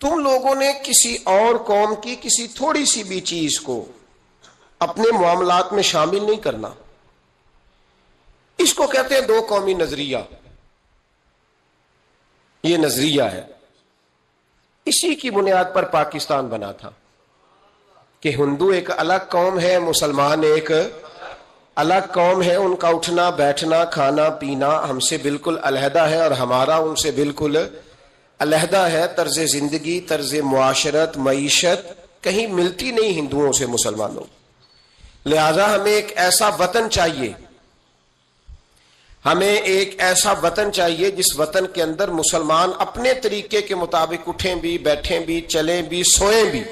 تم لوگوں نے کسی اور قوم کی کسی تھوڑی سی بھی چیز کو اپنے معاملات میں شامل نہیں کرنا. اس کو کہتے ہیں دو قومی نظریہ. یہ نظریہ ہے، اسی کی بنیاد پر پاکستان بنا تھا کہ ہندو ایک الگ قوم ہے، مسلمان ایک الگ قوم ہے، ان کا اٹھنا بیٹھنا کھانا پینا ہم سے بالکل علیحدہ ہے اور ہمارا ان سے بالکل علیحدہ ہے. طرز زندگی، طرز معاشرت، معیشت کہیں ملتی نہیں ہندوؤں سے مسلمانوں. لہذا ہمیں ایک ایسا وطن چاہیے، ہمیں ایک ایسا وطن چاہیے جس وطن کے اندر مسلمان اپنے طریقے کے مطابق اٹھیں بھی، بیٹھیں بھی، چلیں بھی، سوئیں بھی.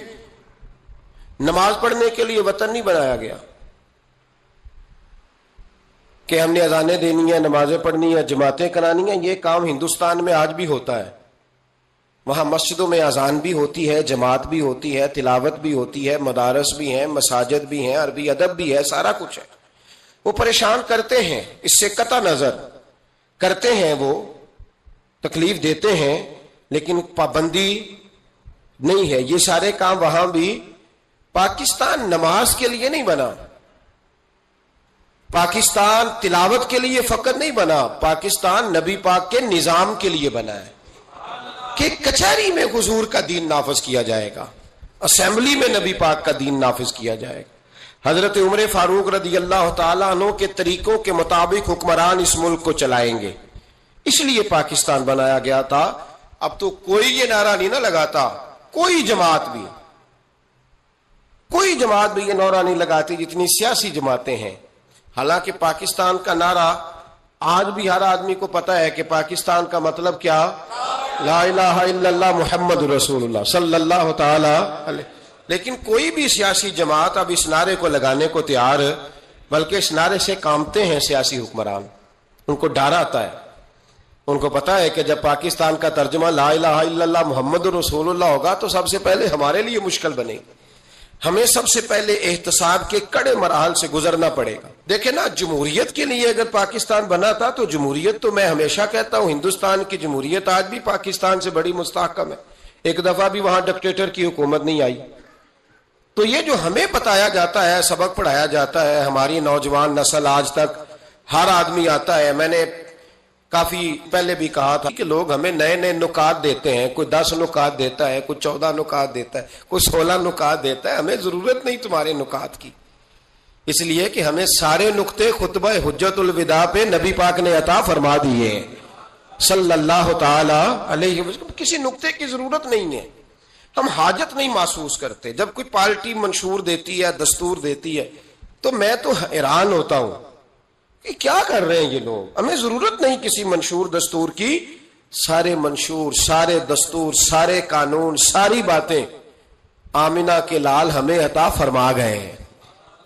نماز پڑھنے کے لیے وطن نہیں بنایا گیا کہ ہم نے اذانیں دینی ہیں، نمازیں پڑھنی ہیں، جماعتیں کرانی ہیں. یہ کام ہندوستان میں آج بھی ہوتا ہے. وہاں مسجدوں میں اذان بھی ہوتی ہے، جماعت بھی ہوتی ہے، تلاوت بھی ہوتی ہے، مدارس بھی ہیں، مساجد بھی ہیں، عربی ادب بھی ہے، سارا کچھ ہے. وہ پریشان کرتے ہیں، اس سے قطع نظر کرتے ہیں، وہ تکلیف دیتے ہیں، لیکن پابندی نہیں ہے. یہ سارے کام وہاں بھی. پاکستان نماز کے لیے نہیں بنا، پاکستان تلاوت کے لیے فقط نہیں بنا، پاکستان نبی پاک کے نظام کے لیے بنا ہے کہ کچہری میں حضور کا دین نافذ کیا جائے گا، اسمبلی میں نبی پاک کا دین نافذ کیا جائے گا. حضرت عمر فاروق رضی اللہ تعالیٰ عنہ کے طریقوں کے مطابق حکمران اس ملک کو چلائیں گے. اس لیے پاکستان بنایا گیا تھا. اب تو کوئی یہ نعرہ نہیں نہ لگاتا، کوئی جماعت بھی یہ نعرہ نہیں لگاتی جتنی سیاسی جماعتیں ہیں. حالانکہ پاکستان کا نعرہ آج بھی ہر آدمی کو پتا ہے کہ پاکستان کا مطلب کیا، لا الہ الا اللہ محمد رسول اللہ صلی اللہ تعالی علیہ. لیکن کوئی بھی سیاسی جماعت اب اس نعرے کو لگانے کو تیار، بلکہ اس نعرے سے کامتے ہیں سیاسی حکمران. ان کو ڈر آتا ہے، ان کو پتا ہے کہ جب پاکستان کا ترجمہ لا الہ الا اللہ محمد رسول اللہ ہوگا تو سب سے پہلے ہمارے لیے مشکل بنے گی. ہمیں سب سے پہلے احتساب کے کڑے مراحل سے گزرنا پڑے گا. دیکھیں نا، جمہوریت کے لیے اگر پاکستان بنا تھا تو جمہوریت تو میں ہمیشہ کہتا ہوں ہندوستان کی جمہوریت آج بھی پاکستان سے بڑی مستحکم ہے. ایک دفعہ بھی وہاں ڈکٹیٹر کی حکومت نہیں آئی. تو یہ جو ہمیں بتایا جاتا ہے، سبق پڑھایا جاتا ہے، ہماری نوجوان نسل آج تک ہر آدمی آتا ہے. میں نے کافی پہلے بھی کہا تھا کہ لوگ ہمیں نئے نئے نکات دیتے ہیں، کوئی 10 نکات دیتا ہے، کوئی 14 نکات دیتا ہے، کوئی 16 نکات دیتا ہے. ہمیں ضرورت نہیں تمہارے نکات کی، اس لیے کہ ہمیں سارے نقطے خطبہ حجت الوداع پہ نبی پاک نے عطا فرما دیے ہیں صلی اللہ تعالی علیہ وسلم. کسی نقطے کی ضرورت نہیں ہے، ہم حاجت نہیں محسوس کرتے. جب کوئی پارٹی منشور دیتی ہے، دستور دیتی ہے، تو میں تو حیران ہوتا ہوں کہ کیا کر رہے ہیں یہ لوگ. ہمیں ضرورت نہیں کسی منشور دستور کی. سارے منشور، سارے دستور، سارے قانون، ساری باتیں آمنہ کے لال ہمیں عطا فرما گئے ہیں،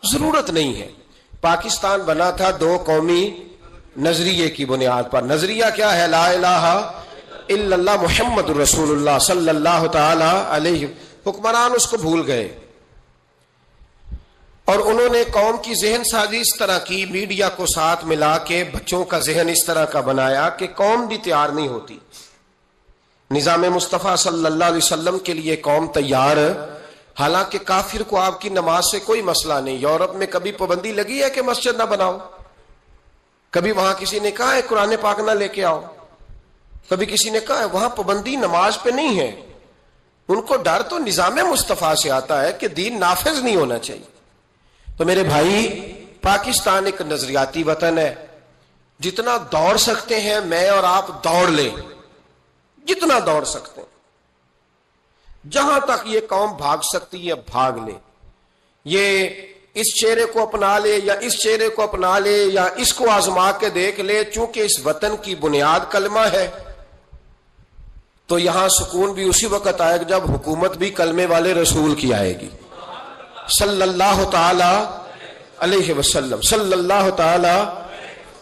ضرورت نہیں ہے. پاکستان بنا تھا دو قومی نظریے کی بنیاد پر. نظریہ کیا ہے؟ لا الہ الا اللہ محمد رسول اللہ صلی اللہ تعالی علیہ. حکمران اس کو بھول گئے اور انہوں نے قوم کی ذہن سازی اس طرح کی، میڈیا کو ساتھ ملا کے بچوں کا ذہن اس طرح کا بنایا کہ قوم بھی تیار نہیں ہوتی. نظام مصطفیٰ صلی اللہ علیہ وسلم کے لیے قوم تیار، حالانکہ کافر کو آپ کی نماز سے کوئی مسئلہ نہیں. یورپ میں کبھی پابندی لگی ہے کہ مسجد نہ بناؤ؟ کبھی وہاں کسی نے کہا ہے قرآن پاک نہ لے کے آؤ؟ کبھی کسی نے کہا ہے؟ وہاں پابندی نماز پہ نہیں ہے. ان کو ڈر تو نظام مصطفیٰ سے آتا ہے کہ دین نافذ نہیں ہونا چاہیے. تو میرے بھائی، پاکستان ایک نظریاتی وطن ہے. جتنا دوڑ سکتے ہیں میں اور آپ دوڑ لیں، جتنا دوڑ سکتے ہیں. جہاں تک یہ قوم بھاگ سکتی ہے بھاگ لے. یہ اس چہرے کو اپنا لے یا اس چہرے کو اپنا لے یا اس کو آزما کے دیکھ لے. چونکہ اس وطن کی بنیاد کلمہ ہے تو یہاں سکون بھی اسی وقت آئے گا جب حکومت بھی کلمے والے رسول کی آئے گی صلی اللہ تعالی علیہ وسلم صلی اللہ تعالی.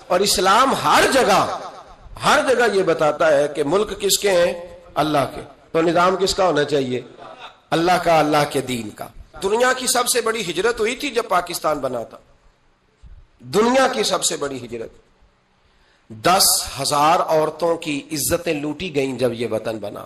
اور اسلام ہر جگہ یہ بتاتا ہے کہ ملک کس کے ہیں؟ اللہ کے. تو نظام کس کا ہونا چاہیے؟ اللہ کا، اللہ کے دین کا. دنیا کی سب سے بڑی ہجرت ہوئی تھی جب پاکستان بنا تھا. دنیا کی سب سے بڑی ہجرت. 10,000 عورتوں کی عزتیں لوٹی گئیں جب یہ وطن بنا.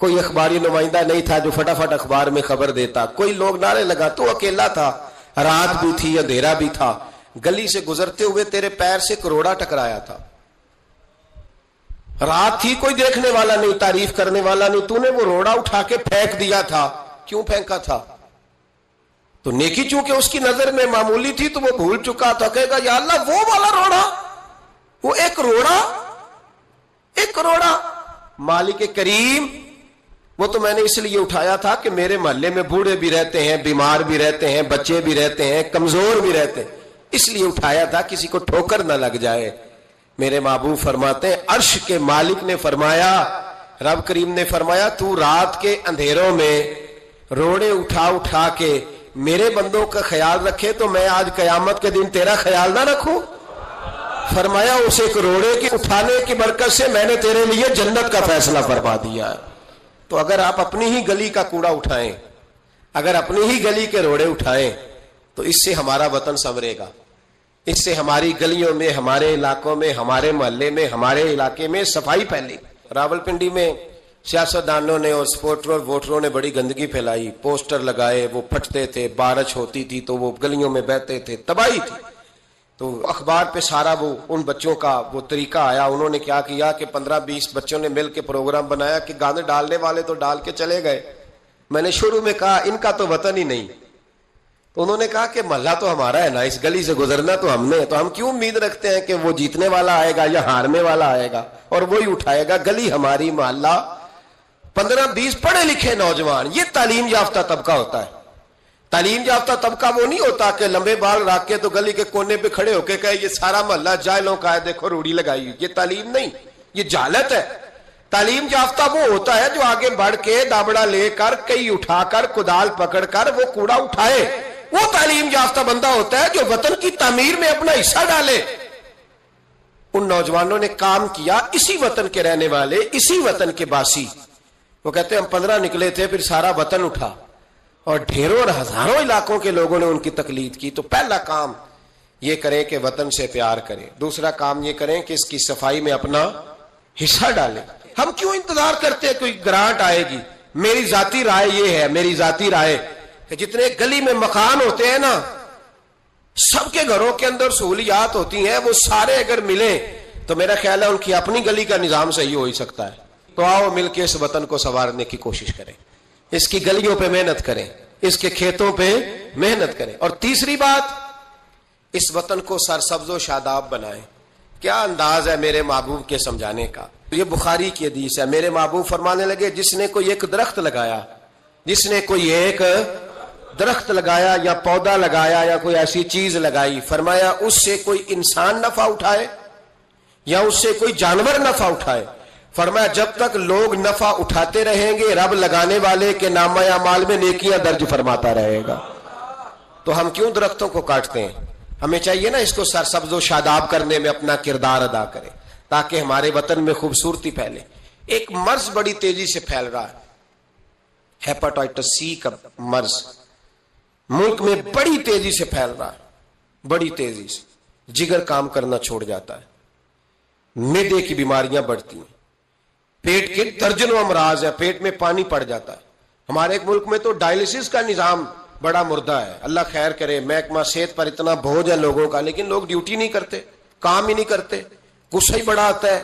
کوئی اخباری نمائندہ نہیں تھا جو فٹافٹ اخبار میں خبر دیتا، کوئی لوگ نعرے لگا، تو اکیلا تھا، رات بھی تھی اندھیرا بھی تھا، گلی سے گزرتے ہوئے تیرے پیر سے کروڑا ٹکرایا تھا، رات تھی، کوئی دیکھنے والا نہیں، تعریف کرنے والا نہیں، تو نے وہ روڑا اٹھا کے پھینک دیا تھا. کیوں پھینکا تھا؟ تو نیکی چونکہ اس کی نظر میں معمولی تھی تو وہ بھول چکا تھا، کہے گا یا اللہ وہ والا روڑا، وہ ایک کروڑا مالک کریم، وہ تو میں نے اس لیے اٹھایا تھا کہ میرے محلے میں بوڑھے بھی رہتے ہیں، بیمار بھی رہتے ہیں، بچے بھی رہتے ہیں، کمزور بھی رہتے ہیں، اس لیے اٹھایا تھا کسی کو ٹھوکر نہ لگ جائے. میرے محبوب فرماتے ہیں عرش کے مالک نے فرمایا، رب کریم نے فرمایا تو رات کے اندھیروں میں روڑے اٹھا کے میرے بندوں کا خیال رکھے تو میں آج قیامت کے دن تیرا خیال نہ رکھوں؟ فرمایا اس ایک روڑے کے اٹھانے کی برکت سے میں نے تیرے لیے جنت کا فیصلہ فرما دیا. تو اگر آپ اپنی ہی گلی کا کوڑا اٹھائیں، اگر اپنی ہی گلی کے روڑے اٹھائیں تو اس سے ہمارا وطن سنورے گا، اس سے ہماری گلیوں میں، ہمارے علاقوں میں، ہمارے محلے میں، ہمارے علاقے میں صفائی پھیلے. راولپنڈی میں سیاستدانوں نے اور سپورٹروں ووٹروں نے بڑی گندگی پھیلائی، پوسٹر لگائے، وہ پھٹتے تھے، بارش ہوتی تھی تو وہ گلیوں میں بہتے تھے، تباہی تھی. تو اخبار پہ سارا وہ ان بچوں کا وہ طریقہ آیا. انہوں نے کیا کیا کہ 15-20 بچوں نے مل کے پروگرام بنایا کہ گانے ڈالنے والے تو ڈال کے چلے گئے. میں نے شروع میں کہا ان کا تو وطن ہی نہیں. تو انہوں نے کہا کہ محلہ تو ہمارا ہے نا، اس گلی سے گزرنا تو ہم نے، تو ہم کیوں امید رکھتے ہیں کہ وہ جیتنے والا آئے گا یا ہارنے والا آئے گا اور وہی اٹھائے گا. گلی ہماری، محلہ 15-20 پڑھے لکھے نوجوان، یہ تعلیم یافتہ طبقہ ہوتا ہے. تعلیم یافتہ طبقہ وہ نہیں ہوتا کہ لمبے بال رکھ کے تو گلی کے کونے پہ کھڑے ہو کے کہے یہ سارا محلہ جاہلوں کا ہے، دیکھو روڑی لگائی. یہ تعلیم نہیں، یہ جہالت ہے. تعلیم یافتہ وہ ہوتا ہے جو آگے بڑھ کے دابڑا لے کر، کئی اٹھا کر، کدال پکڑ کر وہ کوڑا اٹھائے. وہ تعلیم یافتہ بندہ ہوتا ہے جو وطن کی تعمیر میں اپنا حصہ ڈالے. ان نوجوانوں نے کام کیا، اسی وطن کے رہنے والے، اسی وطن کے باسی. وہ کہتے ہیں ہم 15 نکلے تھے، پھر سارا وطن اٹھا اور ڈھیروں اور ہزاروں علاقوں کے لوگوں نے ان کی تقلید کی. تو پہلا کام یہ کریں کہ وطن سے پیار کریں. دوسرا کام یہ کریں کہ اس کی صفائی میں اپنا حصہ ڈالیں. ہم کیوں انتظار کرتے ہیں کوئی گرانٹ آئے گی؟ میری ذاتی رائے یہ ہے، میری ذاتی رائے کہ جتنے گلی میں مکان ہوتے ہیں نا، سب کے گھروں کے اندر سہولیات ہوتی ہیں، وہ سارے اگر ملیں تو میرا خیال ہے ان کی اپنی گلی کا نظام صحیح ہو ہی سکتا ہے. تو آؤ مل کے اس وطن کو سنوارنے کی کوشش کریں، اس کی گلیوں پہ محنت کریں، اس کے کھیتوں پہ محنت کریں. اور تیسری بات، اس وطن کو سرسبز و شاداب بنائیں. کیا انداز ہے میرے محبوب کے سمجھانے کا. یہ بخاری کی حدیث ہے. میرے محبوب فرمانے لگے جس نے کوئی ایک درخت لگایا، جس نے کوئی ایک درخت لگایا یا پودا لگایا یا کوئی ایسی چیز لگائی، فرمایا اس سے کوئی انسان نفع اٹھائے یا اس سے کوئی جانور نفع اٹھائے، فرمایا جب تک لوگ نفع اٹھاتے رہیں گے رب لگانے والے کے نامہ اعمال میں نیکیاں درج فرماتا رہے گا. تو ہم کیوں درختوں کو کاٹتے ہیں؟ ہمیں چاہیے نا اس کو سرسبز و شاداب کرنے میں اپنا کردار ادا کریں تاکہ ہمارے وطن میں خوبصورتی پھیلے. ایک مرض بڑی تیزی سے پھیل رہا ہے، ہیپاٹائٹس سی کا مرض ملک میں بڑی تیزی سے پھیل رہا ہے، بڑی تیزی سے. جگر کام کرنا چھوڑ جاتا ہے، معدے کی بیماریاں بڑھتی ہیں، پیٹ کے درجنوں امراض ہے، پیٹ میں پانی پڑ جاتا ہے. ہمارے ایک ملک میں تو ڈائلسس کا نظام بڑا مردہ ہے. اللہ خیر کرے، محکمہ صحت پر اتنا بوجھ ہے لوگوں کا، لیکن لوگ ڈیوٹی نہیں کرتے، کام ہی نہیں کرتے. غصہ ہی بڑا آتا ہے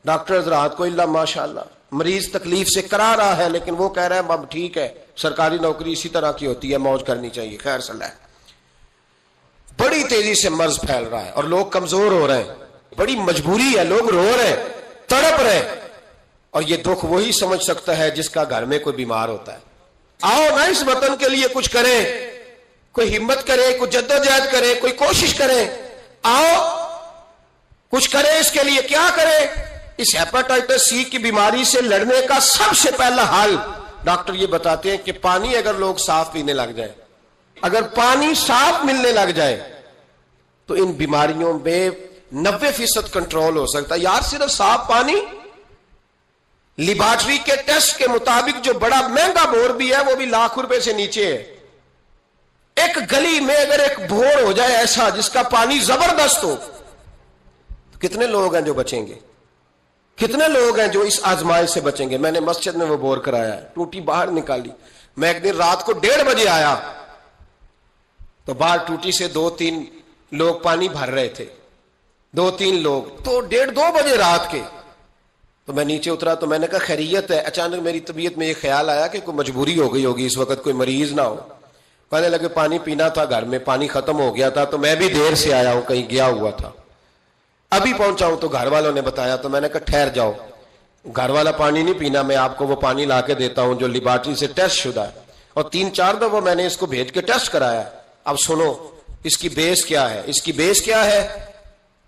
ڈاکٹر حضرات کو، اللہ ماشاءاللہ مریض تکلیف سے کرا رہا ہے لیکن وہ کہہ رہا ہے اب ٹھیک ہے، سرکاری نوکری اسی طرح کی ہوتی ہے، موج کرنی چاہیے. خیر صلی اللہ. بڑی تیزی سے مرض پھیل رہا ہے اور لوگ کمزور ہو رہے ہیں، بڑی مجبوری ہے، لوگ رو رہے ہیں، تڑپ رہے ہیں. اور یہ دکھ وہی سمجھ سکتا ہے جس کا گھر میں کوئی بیمار ہوتا ہے. آؤ نا اس وطن کے لیے کچھ کریں، کوئی ہمت کرے، کوئی جدوجہد کرے، کوئی کوشش کرے. آؤ کچھ کریں اس کے لیے. کیا کریں؟ اس ہیپاٹائٹس سی کی بیماری سے لڑنے کا سب سے پہلا حل ڈاکٹر یہ بتاتے ہیں کہ پانی اگر لوگ صاف پینے لگ جائے، اگر پانی صاف ملنے لگ جائے تو ان بیماریوں میں 90% کنٹرول ہو سکتا ہے. یار صرف صاف پانی، لیبارٹری کے ٹیسٹ کے مطابق جو بڑا مہنگا بور بھی ہے وہ بھی لاکھ روپے سے نیچے ہے. ایک گلی میں اگر ایک بور ہو جائے ایسا جس کا پانی زبردست ہو، تو کتنے لوگ ہیں جو بچیں گے؟ کتنے لوگ ہیں جو اس آزمائش سے بچیں گے؟ میں نے مسجد میں وہ بور کرایا ہے، ٹوٹی باہر نکالی. میں ایک دن رات کو 1:30 بجے آیا تو باہر ٹوٹی سے 2-3 لوگ پانی بھر رہے تھے، 2-3 لوگ، تو 1:30-2 بجے رات کے. تو میں نیچے اترا تو میں نے کہا خیریت ہے؟ اچانک میری طبیعت میں یہ خیال آیا کہ کوئی مجبوری ہو گئی ہوگی اس وقت، کوئی مریض نہ ہو. کہنے لگے پانی پینا تھا، گھر میں پانی ختم ہو گیا تھا، تو میں بھی دیر سے آیا ہوں، کہیں گیا ہوا تھا، ابھی پہنچا ہوں. تو گھر والوں نے بتایا تو میں نے کہا ٹھہر جاؤ، گھر والا پانی نہیں پینا، میں آپ کو وہ پانی لا کے دیتا ہوں جو لیبارٹری سے ٹیسٹ شدہ ہے. اور 3-4 دفعہ میں نے اس کو بھیج کے ٹیسٹ کرایا. اب سنو اس کی بیس کیا ہے. اس کی بیس کیا ہے؟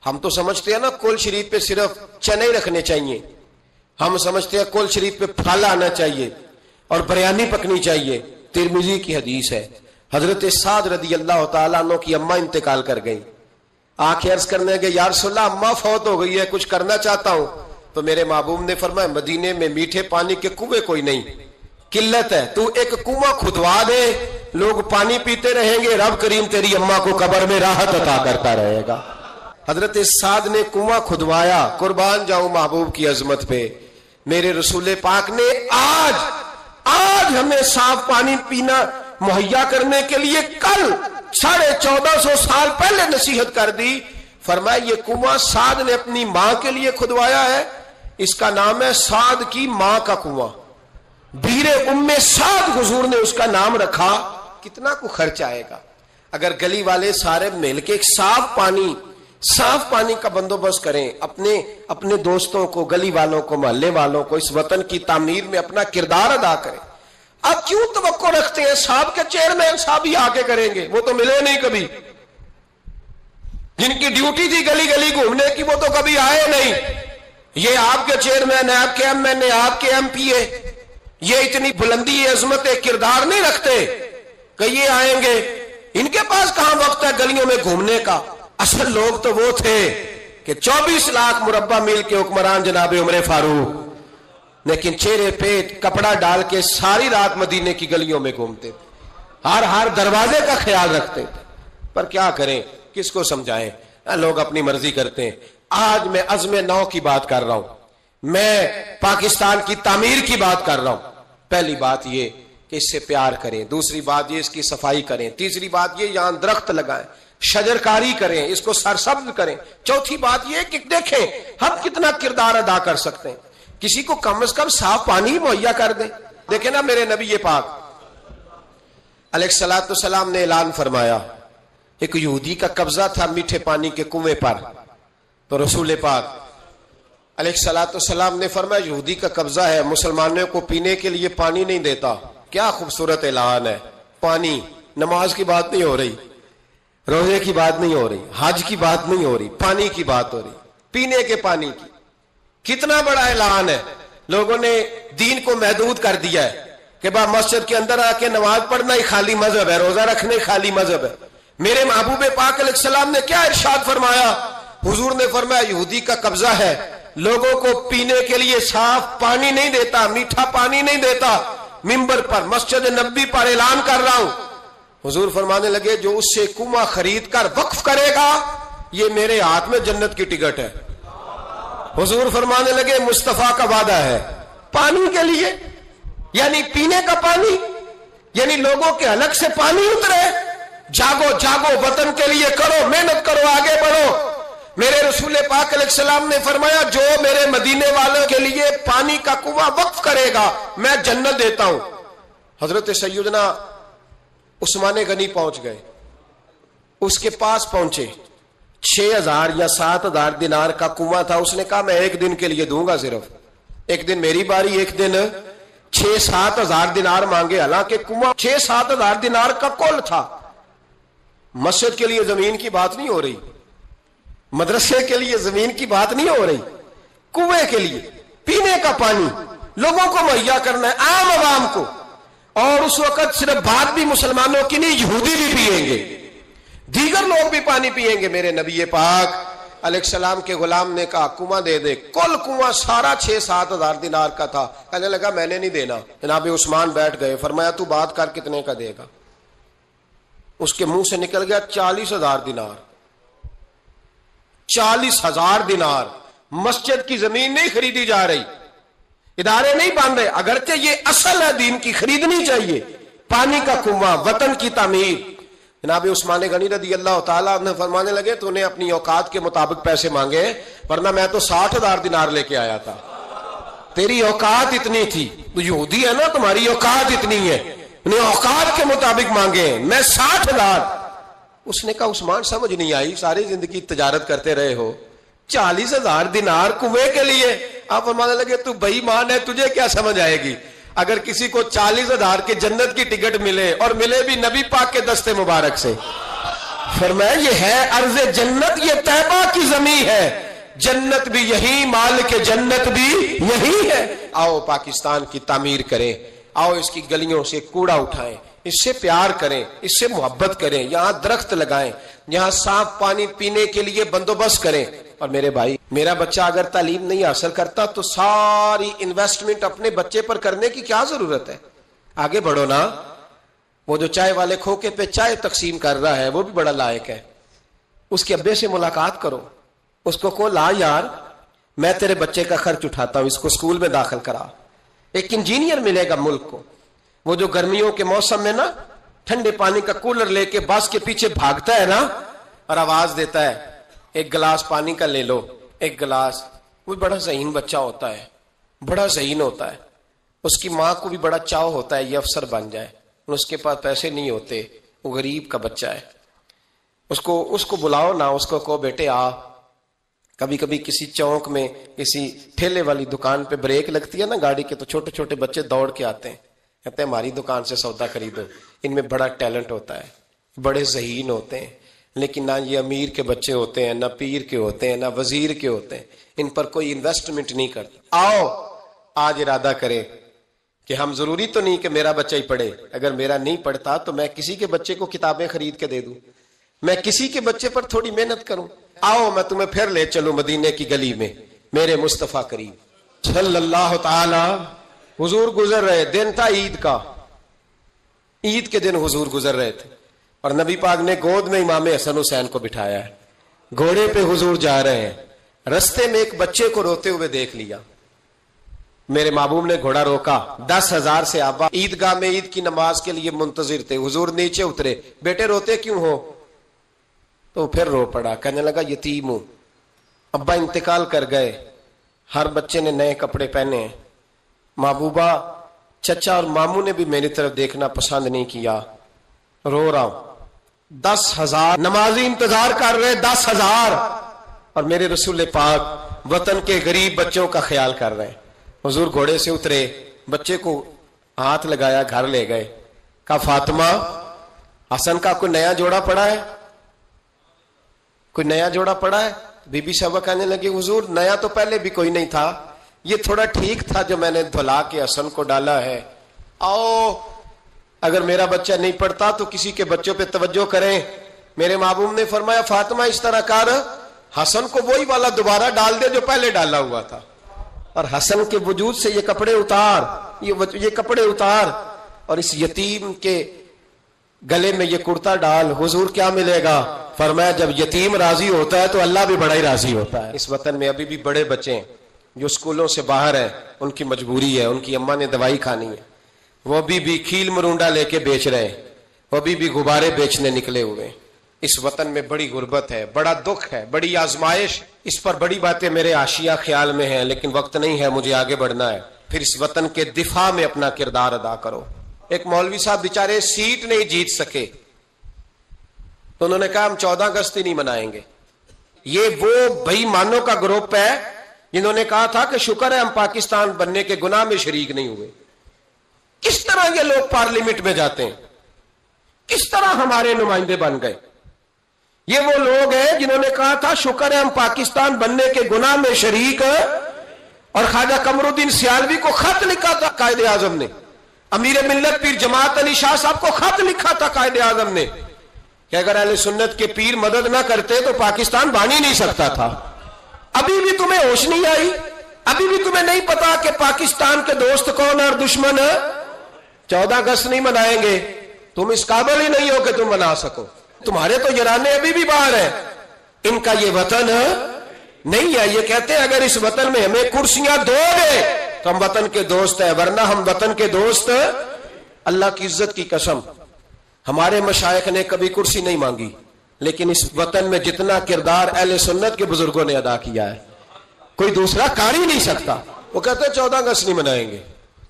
ہم تو سمجھتے ہیں نا کل شریف پہ صرف چنے ہی رکھنے چاہیے، ہم سمجھتے ہیں کل شریف پہ پھل آنا چاہیے اور بریانی پکنی چاہیے. ترمذی کی حدیث ہے، حضرت سعد رضی اللہ تعالیٰ عنہ کی اماں انتقال کر گئی. آنکھیں عرض کرنے گے یا رسول اللہ اماں فوت ہو گئی ہے، کچھ کرنا چاہتا ہوں. تو میرے محبوب نے فرمایا مدینے میں میٹھے پانی کے کنویں کوئی نہیں، قلت ہے، تو ایک کنواں کھدوا دے، لوگ پانی پیتے رہیں گے، رب کریم تیری اماں کو قبر میں راحت عطا کرتا رہے گا. حضرت سعد نے کنواں کھدوایا. قربان جاؤں محبوب کی عظمت پہ. میرے رسول پاک نے آج ہمیں صاف پانی پینا مہیا کرنے کے لیے کل 1450 سال پہلے نصیحت کر دی. فرمایا یہ کنواں سعد نے اپنی ماں کے لیے کھدوایا ہے، اس کا نام ہے سعد کی ماں کا کنواں، بیر ام سعد حضور نے اس کا نام رکھا. کتنا کو خرچ آئے گا اگر گلی والے سارے مل کے ایک صاف پانی کا بندوبست کریں، اپنے دوستوں کو، گلی والوں کو، محلے والوں کو اس وطن کی تعمیر میں اپنا کردار ادا کریں. اب کیوں توقع رکھتے ہیں صاحب کے چیئرمین صاحب ہی آگے کریں گے؟ وہ تو ملے نہیں کبھی. جن کی ڈیوٹی تھی گلی گلی گھومنے کی وہ تو کبھی آئے نہیں. یہ آپ کے چیئرمین، آپ کے ایم این اے، آپ کے ایم پی اے، یہ اتنی بلندی عظمت کردار نہیں رکھتے کہ یہ آئیں گے. ان کے پاس کہاں وقت ہے گلیوں میں گھومنے کا؟ اصل لوگ تو وہ تھے کہ 24 لاکھ مربع میل کے حکمران جناب عمر فاروق، لیکن چہرے پہ کپڑا ڈال کے ساری رات مدینے کی گلیوں میں گھومتے تھے، ہر دروازے کا خیال رکھتے تھے. پر کیا کریں، کس کو سمجھائیں؟ لوگ اپنی مرضی کرتے ہیں. آج میں عزم نو کی بات کر رہا ہوں، میں پاکستان کی تعمیر کی بات کر رہا ہوں. پہلی بات یہ کہ اس سے پیار کریں، دوسری بات یہ اس کی صفائی کریں، تیسری بات یہ یہاں درخت لگائیں، شجرکاری کریں، اس کو سرسبز کریں. چوتھی بات یہ کہ دیکھیں ہم کتنا کردار ادا کر سکتے ہیں، کسی کو کم از کم صاف پانی مہیا کر دیں. دیکھیں نا میرے نبی پاک علیہ الصلوۃ والسلام نے اعلان فرمایا، ایک یہودی کا قبضہ تھا میٹھے پانی کے کنویں پر، تو رسول پاک علیہ الصلوۃ والسلام نے فرمایا یہودی کا قبضہ ہے، مسلمانوں کو پینے کے لیے پانی نہیں دیتا. کیا خوبصورت اعلان ہے. پانی، نماز کی بات نہیں ہو رہی، روزے کی بات نہیں ہو رہی، حج کی بات نہیں ہو رہی، پانی کی بات ہو رہی، پینے کے پانی کی. کتنا بڑا اعلان ہے. لوگوں نے دین کو محدود کر دیا ہے کہ با مسجد کے اندر آ کے نماز پڑھنا ہی خالی مذہب ہے، روزہ رکھنا ہی خالی مذہب ہے. میرے محبوب پاک علیہ السلام نے کیا ارشاد فرمایا؟ حضور نے فرمایا یہودی کا قبضہ ہے، لوگوں کو پینے کے لیے صاف پانی نہیں دیتا، میٹھا پانی نہیں دیتا. منبر پر مسجد نبوی پر اعلان کر رہا ہوں. حضور فرمانے لگے جو اس سے کنواں خرید کر وقف کرے گا یہ میرے ہاتھ میں جنت کی ٹکٹ ہے. حضور فرمانے لگے مصطفیٰ کا وعدہ ہے پانی کے لیے، یعنی پینے کا پانی، یعنی لوگوں کے حلق سے پانی اترے. جاگو وطن کے لیے کرو، محنت کرو، آگے بڑھو. میرے رسول پاک علیہ السلام نے فرمایا جو میرے مدینے والوں کے لیے پانی کا کنواں وقف کرے گا میں جنت دیتا ہوں. حضرت سیدنا عثمان غنی پہنچ گئے، اس کے پاس پہنچے، 6000 یا 7000 دینار کا کنواں تھا. اس نے کہا میں ایک دن کے لیے دوں گا، صرف ایک دن میری باری، ایک دن 6-7 ہزار دینار مانگے. حالانکہ کنواں 6-7 ہزار دینار کا کل تھا. مسجد کے لیے زمین کی بات نہیں ہو رہی، مدرسے کے لیے زمین کی بات نہیں ہو رہی، کنویں کے لیے پینے کا پانی لوگوں کو مہیا کرنا ہے، عام عوام کو. اور اس وقت صرف بات بھی مسلمانوں کی نہیں، یہودی بھی پیئیں گے، دیگر لوگ بھی پانی پیئیں گے. میرے نبی پاک علیہ السلام کے غلام نے کہا کنواں دے دے. کل کنواں سارا 6-7 ہزار دینار کا تھا. کہنے لگا میں نے نہیں دینا. جناب عثمان بیٹھ گئے، فرمایا تو بات کر کتنے کا دے گا؟ اس کے منہ سے نکل گیا 40,000 دینار. 40,000 دینار. مسجد کی زمین نہیں خریدی جا رہی, ادارے نہیں بن رہے, اگرچہ یہ اصل ہے دین کی, خریدنی چاہیے. پانی کا کنواں, وطن کی تعمیر. جناب عثمان غنی رضی اللہ تعالیٰ عنہ فرمانے لگے تو نے اپنی اوقات کے مطابق پیسے مانگے, ورنہ میں تو 60,000 دینار لے کے آیا تھا. تیری اوقات اتنی تھی, تو یہودی ہے نا, تمہاری اوقات اتنی ہے, انہیں اوقات کے مطابق مانگے, میں 60,000. اس نے کہا عثمان سمجھ نہیں آئی, ساری زندگی تجارت کرتے رہے ہو, 40,000 دینار کنویں کے لیے. آپ فرمانے لگے تو بے ایمان ہے, تجھے کیا سمجھ آئے گی؟ اگر کسی کو 40,000 کے جنت کی ٹکٹ ملے, اور ملے بھی نبی پاک کے دستے مبارک سے, فرمایا یہ ہے ارض جنت, یہ طیبہ کی زمین ہے, جنت بھی یہی, مالک جنت بھی یہی ہے. آؤ پاکستان کی تعمیر کریں, آؤ اس کی گلیوں سے کوڑا اٹھائیں, اس سے پیار کریں, اس سے محبت کریں, یہاں درخت لگائیں, یہاں صاف پانی پینے کے لیے بندوبست کریں. اور میرے بھائی, میرا بچہ اگر تعلیم نہیں حاصل کرتا تو ساری انویسٹمنٹ اپنے بچے پر کرنے کی کیا ضرورت ہے؟ آگے بڑھو نا. وہ جو چائے والے کھوکے پہ چائے تقسیم کر رہا ہے وہ بھی بڑا لائق ہے, اس کے ابے سے ملاقات کرو, اس کو کہو لا یار میں تیرے بچے کا خرچ اٹھاتا ہوں, اس کو اسکول میں داخل کرا. ایک انجینئر ملے گا ملک کو, وہ جو گرمیوں کے موسم میں نا ٹھنڈے پانی کا کولر لے کے بس کے پیچھے بھاگتا ہے نا, اور آواز دیتا ہے ایک گلاس پانی کا لے لو, ایک گلاس. وہ بڑا ذہین بچہ ہوتا ہے, بڑا ذہین ہوتا ہے. اس کی ماں کو بھی بڑا چاؤ ہوتا ہے یہ افسر بن جائے, اس کے پاس پیسے نہیں ہوتے, وہ غریب کا بچہ ہے. اس کو بلاؤ نا, اس کو کہو بیٹے آ. کبھی کبھی کسی چوک میں کسی ٹھیلے والی دکان پہ بریک لگتی ہے نا گاڑی کے, تو چھوٹے چھوٹے بچے دوڑ کے آتے ہیں, کہتے ہیں ہماری دکان سے سودا خریدو. ان میں بڑا ٹیلنٹ ہوتا ہے, بڑے ذہین ہوتے ہیں, لیکن نہ یہ امیر کے بچے ہوتے ہیں, نہ پیر کے ہوتے ہیں, نہ وزیر کے ہوتے ہیں, ان پر کوئی انویسٹمنٹ نہیں کرتا. آؤ آج ارادہ کریں کہ ہم, ضروری تو نہیں کہ میرا بچہ ہی پڑھے, اگر میرا نہیں پڑھتا تو میں کسی کے بچے کو کتابیں خرید کے دے دوں, میں کسی کے بچے پر تھوڑی محنت کروں. آؤ میں تمہیں پھر لے چلوں مدینے کی گلی میں, میرے مصطفیٰ کریم صلی اللہ تعالی. حضور گزر رہے, دن تھا عید کا, عید کے دن حضور گزر رہے تھے, اور نبی پاک نے گود میں امام حسن حسین کو بٹھایا ہے, گھوڑے پہ حضور جا رہے ہیں. رستے میں ایک بچے کو روتے ہوئے دیکھ لیا, میرے محبوب نے گھوڑا روکا. 10,000 سے آبا عیدگاہ میں عید کی نماز کے لیے منتظر تھے. حضور نیچے اترے, بیٹے روتے کیوں ہو؟ تو پھر رو پڑا, کہنے لگا یتیم ہوں, ابا انتقال کر گئے, ہر بچے نے نئے کپڑے پہنے ہیں, محبوبہ چچا اور ماموں نے بھی میری طرف دیکھنا پسند نہیں کیا, رو رہا ہوں. 10,000 نمازی انتظار کر رہے, 10,000, اور میرے رسول پاک وطن کے غریب بچوں کا خیال کر رہے ہیں. حضور گھوڑے سے اترے, بچے کو ہاتھ لگایا, گھر لے گئے, کہا فاطمہ حسن کا کوئی نیا جوڑا پڑا ہے؟ کوئی نیا جوڑا پڑا ہے؟ بی بی صاحبہ کہنے لگے حضور نیا تو پہلے بھی کوئی نہیں تھا, یہ تھوڑا ٹھیک تھا جو میں نے دھلا کے حسن کو ڈالا ہے. آؤ اگر میرا بچہ نہیں پڑھتا تو کسی کے بچوں پہ توجہ کریں. میرے محبوب نے فرمایا فاطمہ اس طرح کر, حسن کو وہی والا دوبارہ ڈال دے جو پہلے ڈالا ہوا تھا, اور حسن کے وجود سے یہ کپڑے اتار, یہ کپڑے اتار, اور اس یتیم کے گلے میں یہ کرتا ڈال. حضور کیا ملے گا؟ فرمایا جب یتیم راضی ہوتا ہے تو اللہ بھی بڑا ہی راضی ہوتا ہے. اس وطن میں ابھی بھی بڑے بچے ہیں جو اسکولوں سے باہر ہیں, ان کی مجبوری ہے, ان کی اماں نے دوائی کھانی ہے, وہ ابھی بھی کھیل مرونڈا لے کے بیچ رہے ہیں, وہ ابھی بھی غبارے بیچنے نکلے ہوئے. اس وطن میں بڑی غربت ہے, بڑا دکھ ہے, بڑی آزمائش. اس پر بڑی باتیں میرے آشیاں خیال میں ہیں, لیکن وقت نہیں ہے, مجھے آگے بڑھنا ہے. پھر اس وطن کے دفاع میں اپنا کردار ادا کرو. ایک مولوی صاحب بیچارے سیٹ نہیں جیت سکے, تو انہوں نے کہا ہم 14 اگست ہی نہیں منائیں گے. یہ وہ بھائی مانوں کا گروپ ہے جنہوں نے کہا تھا کہ شکر ہے ہم پاکستان بننے کے گناہ میں شریک نہیں ہوئے. کس طرح یہ لوگ پارلیمنٹ میں جاتے ہیں, کس طرح ہمارے نمائندے بن گئے. یہ وہ لوگ ہیں جنہوں نے کہا تھا شکر ہے ہم پاکستان بننے کے گناہ میں شریک, اور خواجہ قمر الدین سیالوی کو خط لکھا تھا قائد اعظم نے, امیر ملت پیر جماعت علی شاہ صاحب کو خط لکھا تھا قائد اعظم نے کہ اگر اہل سنت کے پیر مدد نہ کرتے تو پاکستان بن ہی نہیں سکتا تھا. ابھی بھی تمہیں ہوش نہیں آئی, ابھی بھی تمہیں نہیں پتا کہ پاکستان کے دوست کون اور دشمن 14 اگست نہیں منائیں گے. تم اس قابل ہی نہیں ہو کہ تم منا سکو. تمہارے تو یرانے ابھی بھی باہر ہیں, ان کا یہ وطن نہیں ہے. یہ کہتے ہیں اگر اس وطن میں ہمیں کرسیاں دو گے تو ہم وطن کے دوست ہیں, ورنہ ہم وطن کے دوست. اللہ کی عزت کی قسم, ہمارے مشائخ نے کبھی کرسی نہیں مانگی, لیکن اس وطن میں جتنا کردار اہل سنت کے بزرگوں نے ادا کیا ہے کوئی دوسرا کر ہی نہیں سکتا. وہ کہتے ہیں 14 اگست نہیں منائیں گے,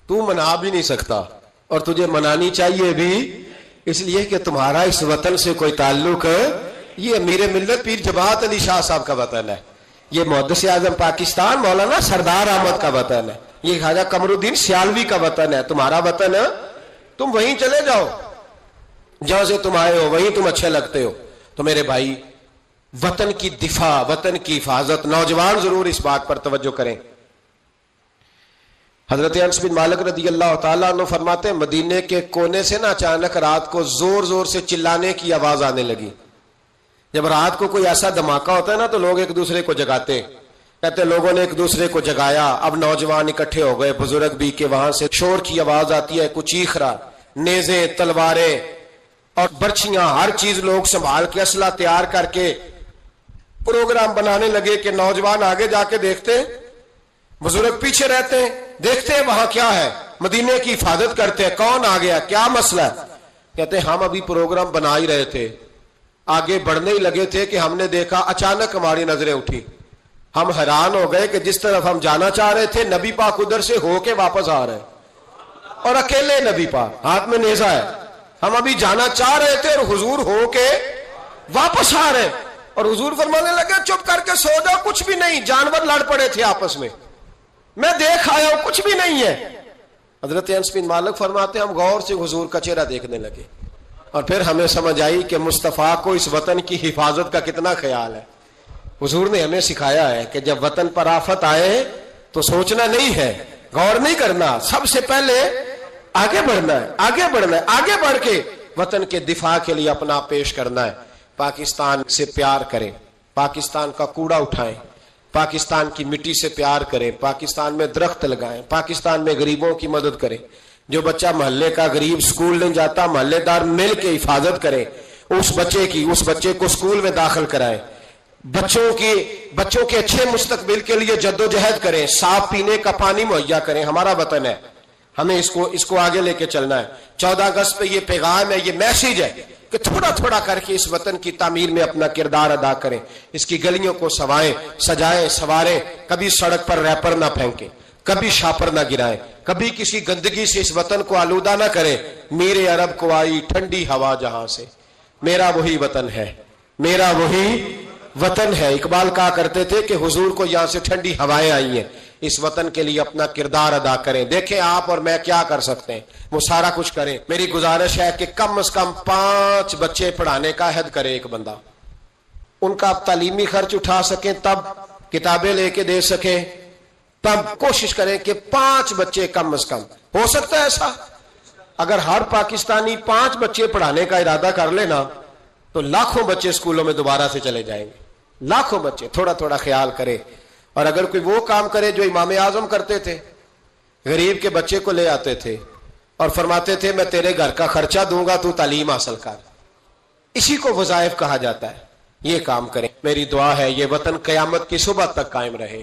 تو منا بھی نہیں سکتا اور تجھے منانی چاہیے بھی, اس لیے کہ تمہارا اس وطن سے کوئی تعلق ہے. یہ امیر ملت پیر جماعت علی شاہ صاحب کا وطن ہے, یہ محدث اعظم پاکستان مولانا سردار احمد کا وطن ہے, یہ خواجہ قمر الدین سیالوی کا وطن ہے. تمہارا وطن ہے, تم وہیں چلے جاؤ جہاں سے تم آئے ہو, وہیں تم اچھے لگتے ہو. تو میرے بھائی, وطن کی دفاع, وطن کی حفاظت, نوجوان ضرور اس بات پر توجہ کریں. حضرت انس بن مالک رضی اللہ تعالیٰ عنہ فرماتے ہیں مدینے کے کونے سے نا اچانک رات کو زور زور سے چلانے کی آواز آنے لگی. جب رات کو کوئی ایسا دھماکہ ہوتا ہے نا تو لوگ ایک دوسرے کو جگاتے ہیں. کہتے لوگوں نے ایک دوسرے کو جگایا, اب نوجوان اکٹھے ہو گئے, بزرگ بھی, کہ وہاں سے شور کی آواز آتی ہے, کچھ چیخنا, نیزیں, تلواریں اور برچیاں, ہر چیز لوگ سنبھال کے اسلحہ تیار کر کے پروگرام بنانے لگے کہ نوجوان آگے جا کے دیکھتے, بزرگ پیچھے رہتے ہیں, دیکھتے ہیں وہاں کیا ہے, مدینے کی حفاظت کرتے ہیں, کون آ گیا, کیا مسئلہ ہے. کہتے ہیں ہم ابھی پروگرام بنا ہی رہے تھے, آگے بڑھنے ہی لگے تھے کہ ہم نے دیکھا اچانک ہماری نظریں اٹھی. ہم حیران ہو گئے کہ جس طرف ہم جانا چاہ رہے تھے نبی پاک ادھر سے ہو کے واپس آ رہے ہیں, اور اکیلے نبی پاک, ہاتھ میں نیزہ ہے. ہم ابھی جانا چاہ رہے تھے اور حضور ہو کے واپس آ رہے ہیں, اور حضور فرمانے لگے چپ کر کے سو جاؤ, کچھ بھی نہیں, جانور لڑ پڑے تھے آپس میں, میں دیکھ آیا ہوں, کچھ بھی نہیں ہے. حضرت انس بن مالک فرماتے ہیں ہم غور سے حضور کا چہرہ دیکھنے لگے, اور پھر ہمیں سمجھ آئی کہ مصطفیٰ کو اس وطن کی حفاظت کا کتنا خیال ہے. حضور نے ہمیں سکھایا ہے کہ جب وطن پر آفت آئے تو سوچنا نہیں ہے, غور نہیں کرنا, سب سے پہلے آگے بڑھنا ہے, آگے بڑھنا ہے, آگے بڑھ کے وطن کے دفاع کے لیے اپنا پیش کرنا ہے. پاکستان سے پیار کریں, پاکستان کا کوڑا اٹھائیں, پاکستان کی مٹی سے پیار کریں, پاکستان میں درخت لگائیں, پاکستان میں غریبوں کی مدد کریں. جو بچہ محلے کا غریب سکول نہیں جاتا, محلے دار مل کے حفاظت کریں اس بچے کی, اس بچے کو سکول میں داخل کرائیں. بچوں کے اچھے مستقبل کے لیے جدوجہد کریں, صاف پینے کا پانی مہیا کریں. ہمارا وطن ہے, ہمیں اس کو آگے لے کے چلنا ہے. 14 اگست پہ یہ پیغام ہے, یہ میسج ہے کہ تھوڑا تھوڑا کر کے اس وطن کی تعمیر میں اپنا کردار ادا کریں. اس کی گلیوں کو سجائیں, سنواریں, کبھی سڑک پر ریپر نہ پھینکیں, کبھی شاپر نہ گرائیں, کبھی کسی گندگی سے اس وطن کو آلودہ نہ کریں. میرے عرب کو آئی ٹھنڈی ہوا جہاں سے, میرا وہی وطن ہے, میرا وہی وطن ہے. اقبال کہا کرتے تھے کہ حضور کو یہاں سے ٹھنڈی ہوائیں آئی ہیں, اس وطن کے لیے اپنا کردار ادا کریں. دیکھیں آپ اور میں کیا کر سکتے ہیں, وہ سارا کچھ کریں. میری گزارش ہے کہ کم از کم 5 بچے پڑھانے کا عہد کرے ایک بندہ, ان کا آپ تعلیمی خرچ اٹھا سکیں, تب کتابیں لے کے دے سکیں, تب کوشش کریں کہ 5 بچے کم از کم. ہو سکتا ہے ایسا, اگر ہر پاکستانی 5 بچے پڑھانے کا ارادہ کر لینا تو لاکھوں بچے اسکولوں میں دوبارہ سے چلے جائیں گے, لاکھوں بچے. تھوڑا تھوڑا خیال کرے, اور اگر کوئی وہ کام کرے جو امام اعظم کرتے تھے, غریب کے بچے کو لے آتے تھے اور فرماتے تھے میں تیرے گھر کا خرچہ دوں گا, تو تعلیم حاصل کر. اسی کو وظائف کہا جاتا ہے. یہ کام کریں. میری دعا ہے یہ وطن قیامت کی صبح تک قائم رہے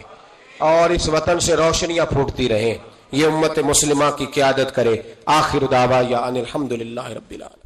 اور اس وطن سے روشنیاں پھوٹتی رہیں. یہ امت مسلمہ کی قیادت کرے. آخر دعوانا ان الحمدللہ رب العالمین.